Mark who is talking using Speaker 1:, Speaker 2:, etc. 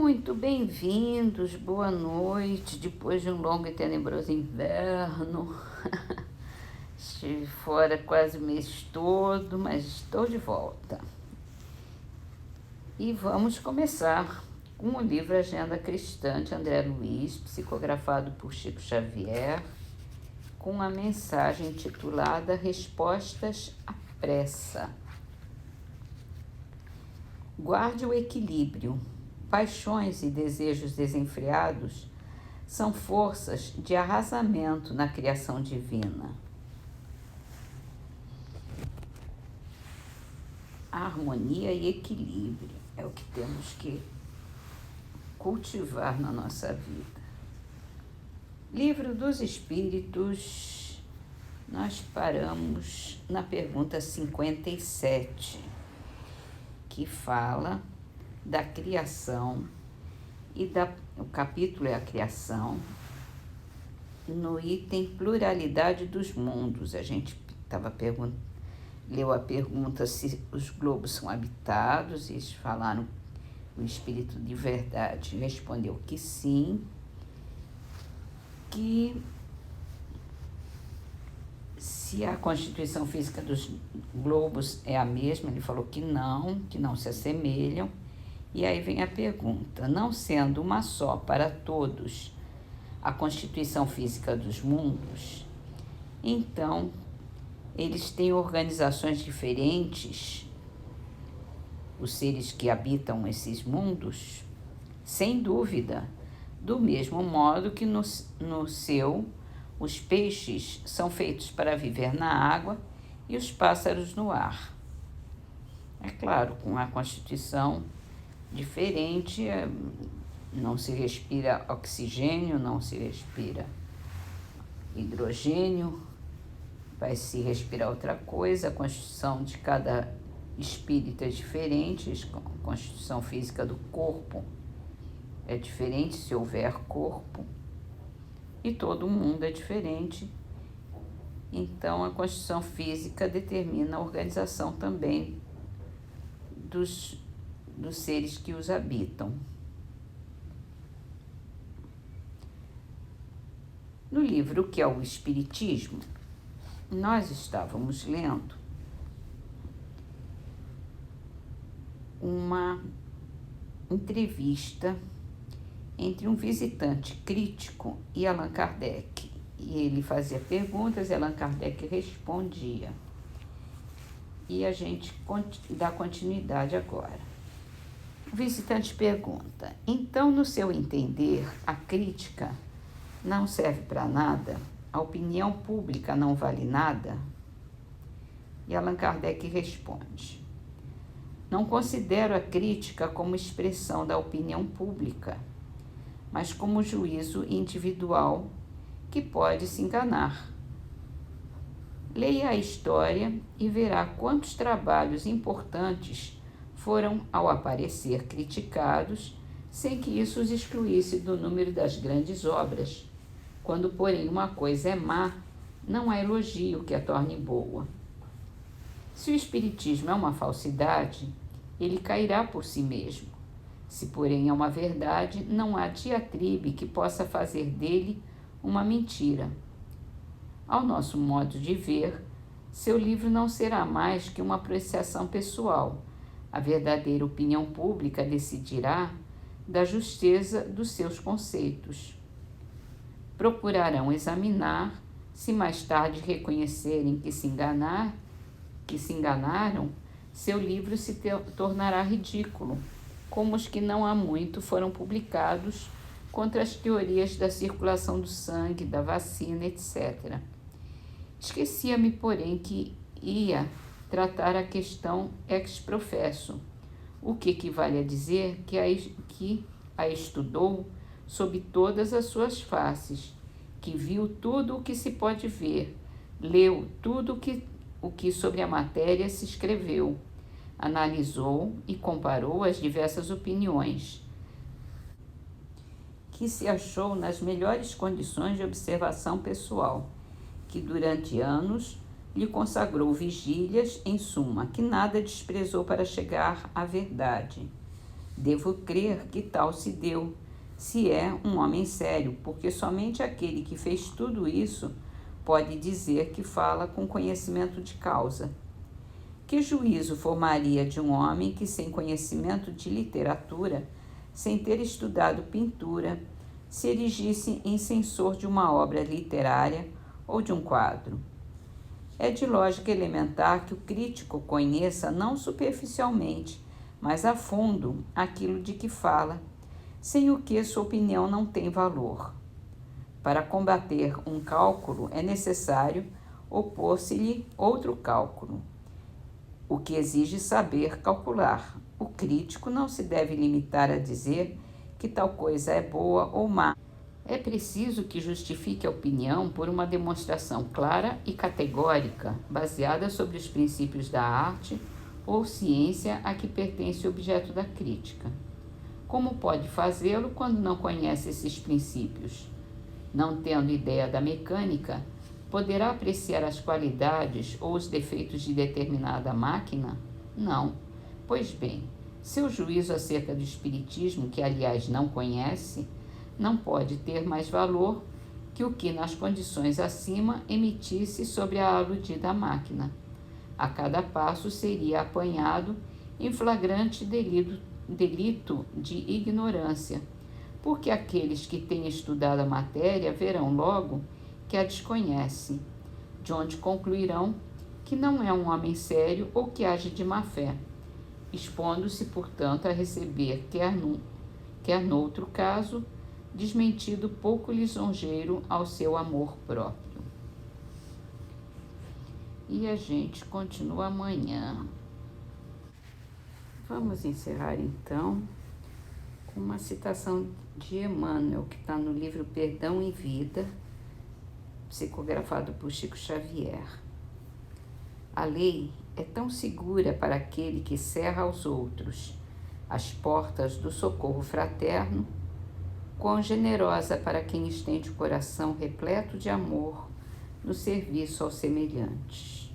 Speaker 1: Muito bem-vindos, boa noite, depois de um longo e tenebroso inverno. Estive fora quase o mês todo, mas estou de volta. E vamos começar com o livro Agenda Cristã de André Luiz, psicografado por Chico Xavier, com a mensagem titulada Respostas à Pressa. Guarde o equilíbrio. Paixões e desejos desenfreados são forças de arrasamento na criação divina. Harmonia e equilíbrio é o que temos que cultivar na nossa vida. Livro dos Espíritos, nós paramos na pergunta 57, que fala da criação o capítulo é a criação, no item pluralidade dos mundos. A gente leu a pergunta se os globos são habitados, e eles falaram, o Espírito de Verdade respondeu que sim, que se a constituição física dos globos é a mesma, ele falou que não se assemelham. E aí vem a pergunta: não sendo uma só para todos a constituição física dos mundos, então eles têm organizações diferentes, os seres que habitam esses mundos? Sem dúvida, do mesmo modo que no céu os peixes são feitos para viver na água e os pássaros no ar. É claro, com a constituição diferente, não se respira oxigênio, não se respira hidrogênio, vai se respirar outra coisa. A constituição de cada espírito é diferente, a constituição física do corpo é diferente, se houver corpo, e todo mundo é diferente. Então, a constituição física determina a organização também dos seres que os habitam. No livro que é o Espiritismo, nós estávamos lendo uma entrevista entre um visitante crítico e Allan Kardec. E ele fazia perguntas e Allan Kardec respondia. E a gente dá continuidade agora. O visitante pergunta: então, no seu entender, a crítica não serve para nada? A opinião pública não vale nada? E Allan Kardec responde: não considero a crítica como expressão da opinião pública, mas como juízo individual que pode se enganar. Leia a história e verá quantos trabalhos importantes foram, ao aparecer, criticados, sem que isso os excluísse do número das grandes obras. Quando, porém, uma coisa é má, não há elogio que a torne boa. Se o Espiritismo é uma falsidade, ele cairá por si mesmo. Se, porém, é uma verdade, não há diatribe que possa fazer dele uma mentira. Ao nosso modo de ver, seu livro não será mais que uma apreciação pessoal. A verdadeira opinião pública decidirá da justeza dos seus conceitos. Procurarão examinar, se mais tarde reconhecerem que se enganaram, seu livro se tornará ridículo, como os que não há muito foram publicados contra as teorias da circulação do sangue, da vacina, etc. Esquecia-me, porém, que ia tratar a questão ex professo, o que equivale a dizer que a estudou sob todas as suas faces, que viu tudo o que se pode ver, leu tudo o que sobre a matéria se escreveu, analisou e comparou as diversas opiniões, que se achou nas melhores condições de observação pessoal, que durante anos lhe consagrou vigílias, em suma, que nada desprezou para chegar à verdade. Devo crer que tal se deu, se é um homem sério, porque somente aquele que fez tudo isso pode dizer que fala com conhecimento de causa. Que juízo formaria de um homem que, sem conhecimento de literatura, sem ter estudado pintura, se erigisse em censor de uma obra literária ou de um quadro? É de lógica elementar que o crítico conheça não superficialmente, mas a fundo aquilo de que fala, sem o que sua opinião não tem valor. Para combater um cálculo é necessário opor-se-lhe outro cálculo, o que exige saber calcular. O crítico não se deve limitar a dizer que tal coisa é boa ou má. É preciso que justifique a opinião por uma demonstração clara e categórica, baseada sobre os princípios da arte ou ciência a que pertence o objeto da crítica. Como pode fazê-lo quando não conhece esses princípios? Não tendo ideia da mecânica, poderá apreciar as qualidades ou os defeitos de determinada máquina? Não. Pois bem, seu juízo acerca do espiritismo, que aliás não conhece, não pode ter mais valor que o que nas condições acima emitisse sobre a aludida máquina. A cada passo seria apanhado em flagrante delito de ignorância, porque aqueles que têm estudado a matéria verão logo que a desconhece, de onde concluirão que não é um homem sério ou que age de má fé, expondo-se, portanto, a receber, quer noutro caso, desmentido pouco lisonjeiro ao seu amor próprio. E a gente continua amanhã. Vamos encerrar então com uma citação de Emmanuel, que está no livro Perdão e Vida, psicografado por Chico Xavier. A lei é tão segura para aquele que cerra aos outros as portas do socorro fraterno, quão generosa para quem estende o coração repleto de amor no serviço aos semelhantes.